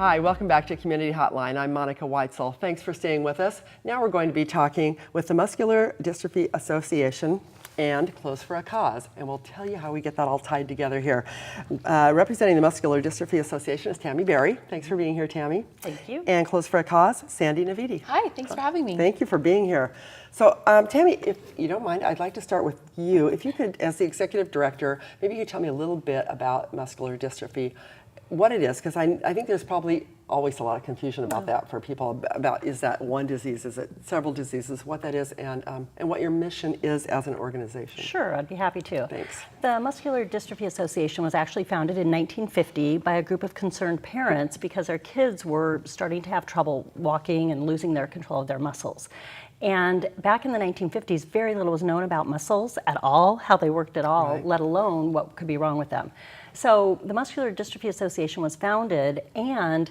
Hi, welcome back to Community Hotline. I'm Monica Weitzel. Thanks for staying with us. Now we're going to be talking with the Muscular Dystrophy Association and Clothes for a Cause, and we'll tell you how we get that all tied together here. Representing the Muscular Dystrophy Association is Tammy Berry. Thanks for being here, Tammy. Thank you. And Clothes for a Cause, Sandy Navidi. Hi, thanks for having me. Thank you for being here. So, Tammy, if you don't mind, I'd like to start with you. If you could, as the executive director, maybe you could tell me a little bit about muscular dystrophy, what it is, because I think there's probably always a lot of confusion about that for people, about is that one disease, is it several diseases, what that is, and what your mission is as an organization. Sure, I'd be happy to. Thanks. The Muscular Dystrophy Association was actually founded in 1950 by a group of concerned parents because their kids were starting to have trouble walking and losing their control of their muscles. And back in the 1950s, very little was known about muscles at all, how they worked at all, Right. let alone what could be wrong with them. So the Muscular Dystrophy Association was founded, and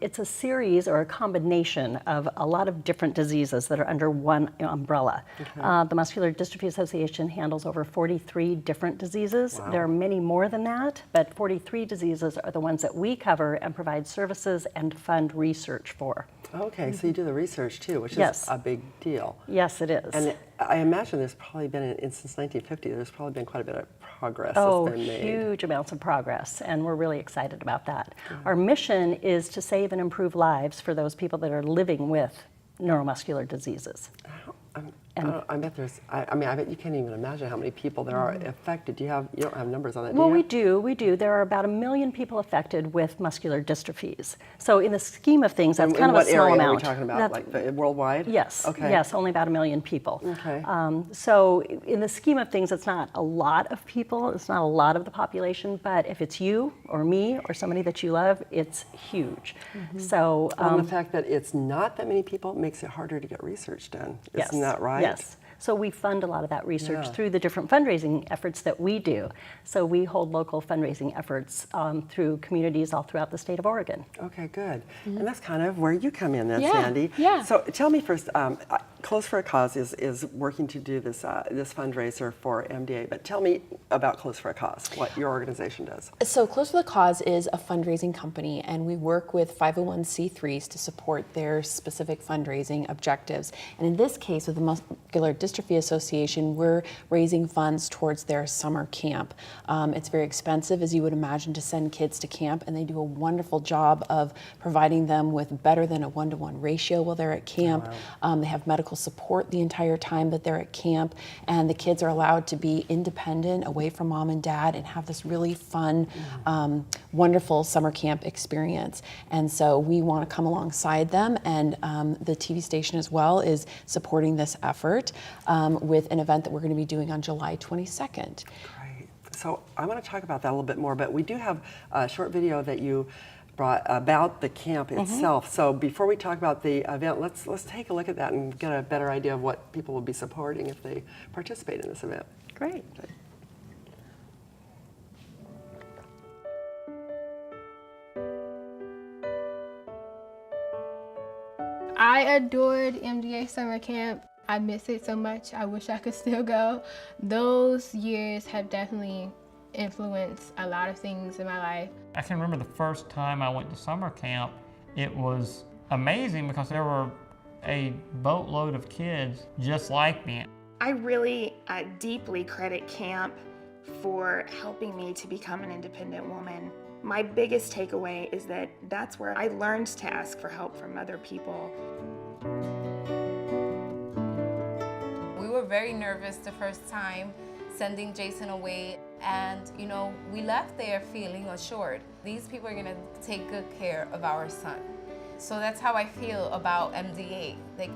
it's a series or a combination of a lot of different diseases that are under one umbrella. Okay. The Muscular Dystrophy Association handles over 43 different diseases. Wow. There are many more than that, but 43 diseases are the ones that we cover and provide services and fund research for. Okay, so you do the research too, which is Yes. a big deal. Yes, it is. And I imagine there's probably been, since 1950, there's probably been quite a bit of progress Oh, that's been made. huge amounts of progress, and we're really excited about that. Our mission is to save and improve lives for those people that are living with neuromuscular diseases. I bet there's, I bet you can't even imagine how many people there are affected. You don't have numbers on that, do Well, you? we do. There are about 1 million people affected with muscular dystrophies. So in the scheme of things, that's In kind of a what small area amount. are we talking about, worldwide? Yes, Okay. yes, only about 1 million people. Okay. So in the scheme of things, it's not a lot of people, it's not a lot of the population, but if it's you or me or somebody that you love, it's huge. So Well, the fact that it's not that many people makes it harder to get research done. yes, Isn't that right? Yes. So we fund a lot of that research Yeah. through the different fundraising efforts that we do. So we hold local fundraising efforts through communities all throughout the state of Oregon. Okay, good. And that's kind of where you come in then, Yeah, Sandy. yeah. So tell me first, Clothes for a Cause is working to do this this fundraiser for MDA, but tell me about Clothes for a Cause, what your organization does. So Close for the Cause is a fundraising company, and we work with 501c3s to support their specific fundraising objectives. And in this case, with the Muscular Dystrophy Association, we're raising funds towards their summer camp. It's very expensive, as you would imagine, to send kids to camp, and they do a wonderful job of providing them with better than a 1-to-1 ratio while they're at camp. Wow. They have medical support the entire time that they're at camp, and the kids are allowed to be independent, away from mom and dad, and have this really fun, wonderful summer camp experience. And so we want to come alongside them, and the TV station as well is supporting this effort with an event that we're going to be doing on July 22nd. Great. So I want to talk about that a little bit more, but we do have a short video that you brought about the camp itself. So before we talk about the event, let's take a look at that and get a better idea of what people will be supporting if they participate in this event. Great. I adored MDA summer camp. I miss it so much. I wish I could still go. Those years have definitely influenced a lot of things in my life. I can remember the first time I went to summer camp. It was amazing because there were a boatload of kids just like me. I really deeply credit camp for helping me to become an independent woman. My biggest takeaway is that that's where I learned to ask for help from other people. We were very nervous the first time sending Jason away, and we left there feeling assured. These people are going to take good care of our son. So that's how I feel about MDA. Like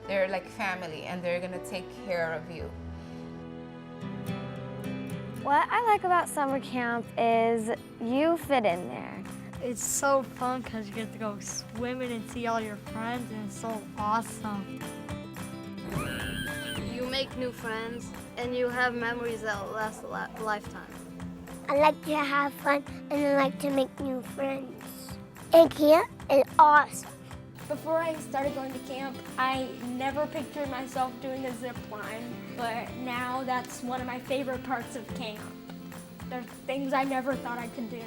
they're like family, and they're going to take care of you. What I like about summer camp is you fit in there. It's so fun because you get to go swimming and see all your friends, and it's so awesome. You make new friends and you have memories that will last a lifetime. I like to have fun and I like to make new friends. And camp is awesome. Before I started going to camp, I never pictured myself doing a zip line, but now that's one of my favorite parts of camp. There's things I never thought I could do.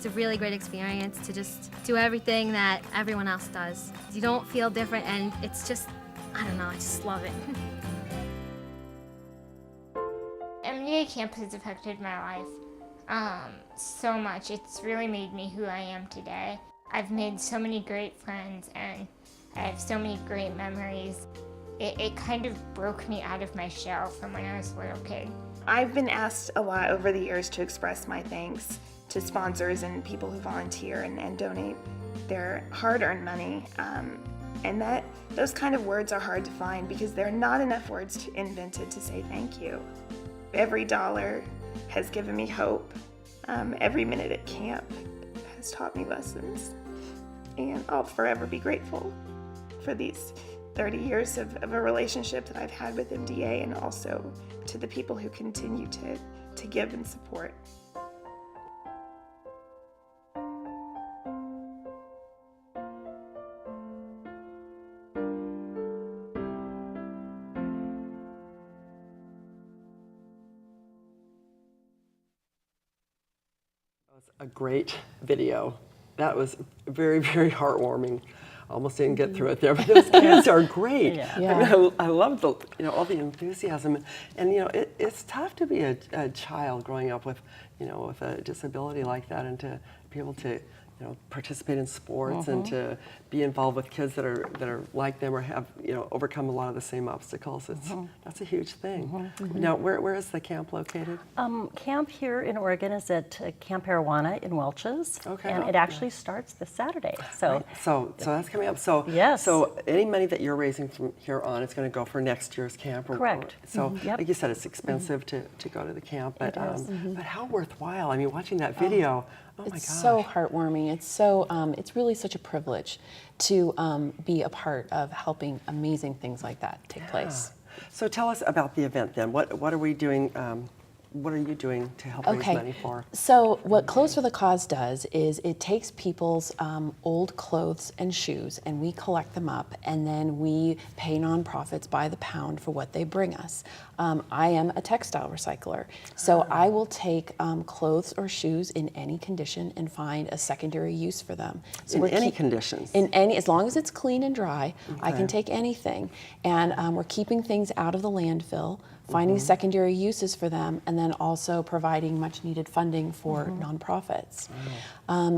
It's a really great experience to just do everything that everyone else does. You don't feel different, and it's just, I don't know, I just love it. MDA camp has affected my life so much. It's really made me who I am today. I've made so many great friends, and I have so many great memories. It kind of broke me out of my shell from when I was a little kid. I've been asked a lot over the years to express my thanks to sponsors and people who volunteer and donate their hard-earned money. And those kind of words are hard to find because there are not enough words invented to say thank you. Every dollar has given me hope. Every minute at camp has taught me lessons. And I'll forever be grateful for these 30 years of a relationship that I've had with MDA, and also to the people who continue to give and support. A great video. That was very, very heartwarming. Almost didn't get through it there, but those kids are great. Yeah. I mean, I love the, all the enthusiasm, and it's tough to be a child growing up with, with a disability like that, and to be able to, participate in sports and to be involved with kids that are like them or have, overcome a lot of the same obstacles. That's a huge thing. Now, where is the camp located? Camp here in Oregon is at Camp Arowana in Welch's, and it actually starts this Saturday. So, right. So that's coming up. So yes. So any money that you're raising from here on is going to go for next year's camp. Correct. So like you said, it's expensive to go to the camp, but but how worthwhile? I mean, watching that video. Oh my gosh. It's so heartwarming. It's so it's really such a privilege to be a part of helping amazing things like that take place. So tell us about the event then. What are we doing? What are you doing to help raise money for? So what Clothes for the Cause does is it takes people's old clothes and shoes, and we collect them up, and then we pay nonprofits by the pound for what they bring us. I am a textile recycler, so I will take clothes or shoes in any condition and find a secondary use for them. So in any conditions? In any, as long as it's clean and dry, I can take anything. And we're keeping things out of the landfill, finding secondary uses for them, and then also providing much needed funding for nonprofits.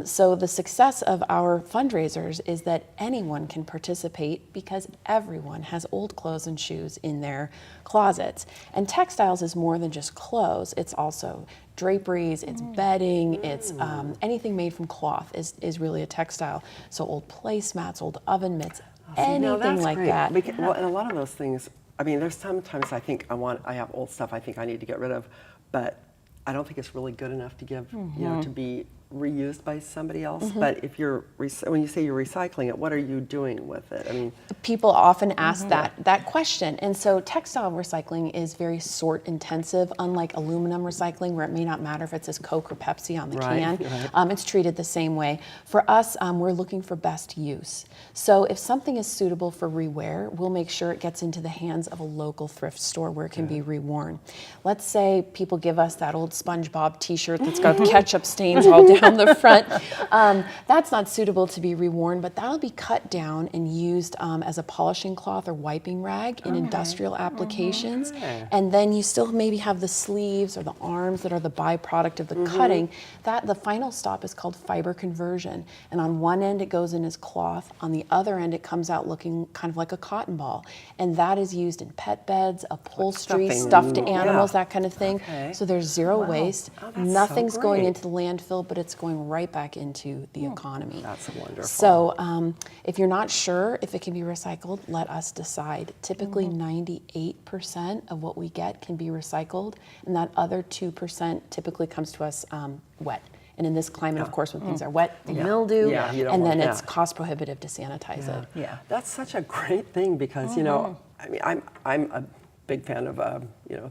So the success of our fundraisers is that anyone can participate because everyone has old clothes and shoes in their closets. And textiles is more than just clothes, it's also draperies, it's bedding, it's anything made from cloth is really a textile. So old placemats, old oven mitts, anything like that. Well, and a lot of those things, I mean, there's sometimes I think I have old stuff I think I need to get rid of, but I don't think it's really good enough to give, to be reused by somebody else. But if when you say you're recycling it, what are you doing with it? I mean, people often ask that question, and so textile recycling is very sort intensive, unlike aluminum recycling, where it may not matter if it says Coke or Pepsi on the can. It's treated the same way. For us, we're looking for best use. So if something is suitable for rewear, we'll make sure it gets into the hands of a local thrift store where it can be reworn. Let's say people give us that old SpongeBob t-shirt that's got ketchup stains all down the front. That's not suitable to be reworn, but that'll be cut down and used as a polishing cloth or wiping rag in industrial applications. And then you still maybe have the sleeves or the arms that are the byproduct of the cutting. The final stop is called fiber conversion. And on one end it goes in as cloth, on the other end it comes out looking kind of like a cotton ball. And that is used in pet beds, upholstery, stuffed animals, that kind of thing. So there's zero waste. Nothing's going into the landfill, but it's going right back into the economy. That's wonderful. So if you're not sure if it can be recycled, let us decide. Typically 98% of what we get can be recycled, and that other 2% typically comes to us wet. And in this climate, of course, when things are wet, they mildew, and then it's cost prohibitive to sanitize it. Yeah, that's such a great thing because, I mean, I'm a big fan of,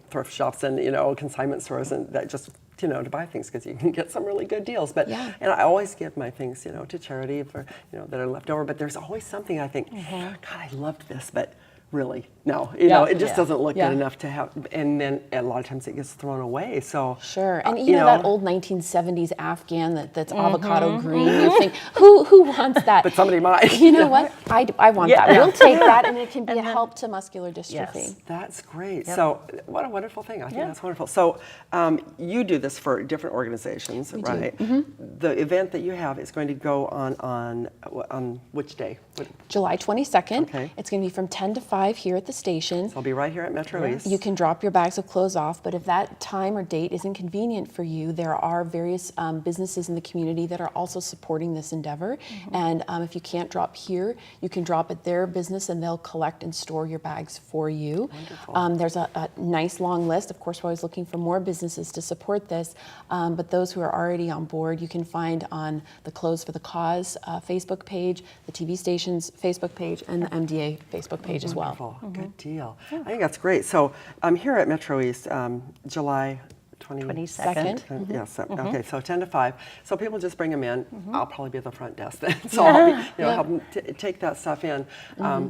thrift shops and, consignment stores and that just, to buy things because you can get some really good deals. But and I always give my things, to charity for, that are left over. But there's always something I think, God, I loved this, but really. No, you know, it just Yeah. doesn't look Yeah. good enough to have, and then a lot of times it gets thrown away. So Sure, and you know, that old 1970s Afghan that's avocado green. You think, who wants that? but somebody might. You know what? I want Yeah. that. We'll take that, and it can be a help to muscular dystrophy. Yes. That's great. So what a wonderful thing. I think that's wonderful. So you do this for different organizations, right? The event that you have is going to go on which day? July 22nd. Okay. It's going to be from 10 to 5 here at the station. I'll be right here at MetroEast. You can drop your bags of clothes off, but if that time or date isn't convenient for you, there are various businesses in the community that are also supporting this endeavor. And if you can't drop here, you can drop at their business and they'll collect and store your bags for you. There's a nice long list. Of course, we're always looking for more businesses to support this, but those who are already on board, you can find on the Clothes for the Cause Facebook page, the TV station's Facebook page, and the MDA Facebook page as well. Wonderful. Good deal. I think that's great. So I'm here at MetroEast, July 22nd. Yes. Okay. So 10 to 5. So people just bring them in. I'll probably be at the front desk then. So I'll be, help them take that stuff in.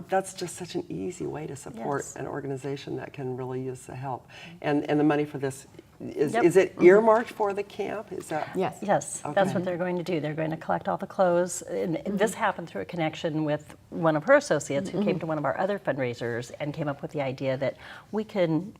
That's just such an easy way to support an organization that can really use the help. And the money for this is it earmarked for the camp? Is that? Yes. Yes, that's what they're going to do. They're going to collect all the clothes. And this happened through a connection with one of her associates who came to one of our other fundraisers and came up with the idea that we can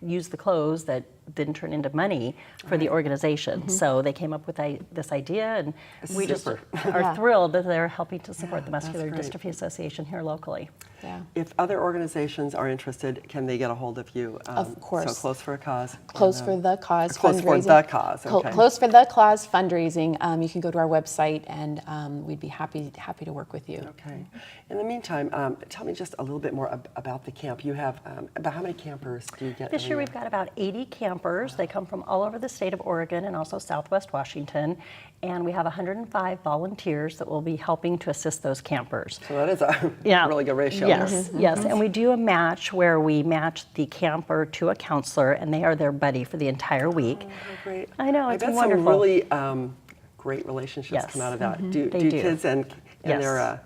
use the clothes that didn't turn into money for the organization. So they came up with this idea, and we just are thrilled that they're helping to support the Muscular Dystrophy Association here locally. Yeah. If other organizations are interested, can they get a hold of you? Of course. So Clothes for a Cause. Clothes for the Cause Clothes for fundraising. the Cause. Okay. Clothes for the Cause fundraising. You can go to our website, and we'd be happy to work with you. Okay. In the meantime, tell me just a little bit more about the camp. You have about how many campers do you get? This year we've got about 80 campers. They come from all over the state of Oregon and also Southwest Washington. And we have 105 volunteers that will be helping to assist those campers. So that is a really good ratio. Yes, yes. And we do a match where we match the camper to a counselor, and they are their buddy for the entire week. Oh, great. I know, it's I bet wonderful. some really great relationships come out of that. Do kids and their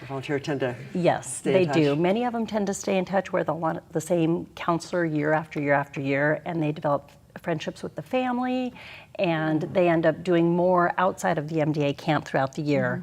volunteer tend to stay in touch? do. Many of them tend to stay in touch with the same counselor year after year after year, and they develop friendships with the family, and they end up doing more outside of the MDA camp throughout the year.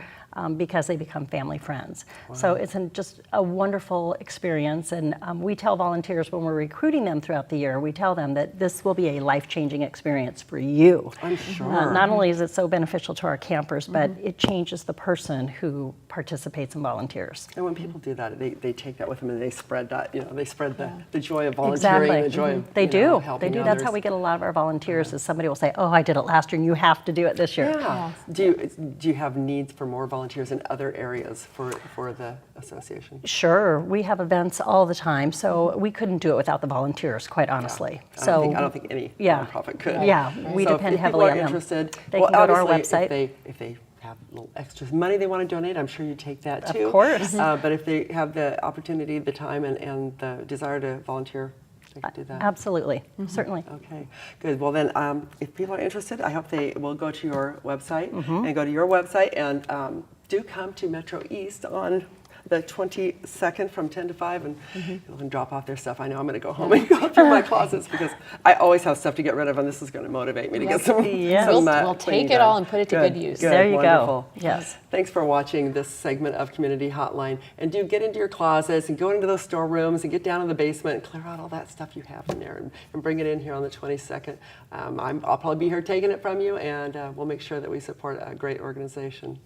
Because they become family friends. Wow. So it's just a wonderful experience, and we tell volunteers when we're recruiting them throughout the year, we tell them that this will be a life-changing experience for you. I'm sure. Not only is it so beneficial to our campers, but it changes the person who participates and volunteers. And when people do that, they take that with them and they spread that, they spread the joy of volunteering, Exactly. the joy of They do. helping They do. others. That's how we get a lot of our volunteers. Is somebody will say, "Oh, I did it last year, and you have to do it this year." Yeah. Do you have needs for more volunteers in other areas for the association? Sure, we have events all the time, so we couldn't do it without the volunteers, quite honestly. I don't think any nonprofit could. Yeah, we depend heavily on them. If people are interested, they can go to our obviously, website. If they have a little extra money they want to donate, I'm sure you take that too. Of course. But if they have the opportunity, the time, and the desire to volunteer, they can do that. Absolutely, certainly. Okay, good. Well then, if people are interested, I hope they will go to your website and go to your website and do come to MetroEast on the 22nd from 10 to 5 and people can drop off their stuff. I know I'm going to go home and go through my closets because I always have stuff to get rid of, and this is going to motivate me to get some. We'll take it all and put it to good use. There you Wonderful. go. Yes. Thanks for watching this segment of Community Hotline. And do get into your closets and go into those storerooms and get down in the basement and clear out all that stuff you have in there and bring it in here on the 22nd. I'll probably be here taking it from you, and we'll make sure that we support a great organization.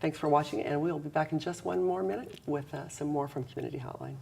Thanks for watching, and we'll be back in just one more minute with some more from Community Hotline.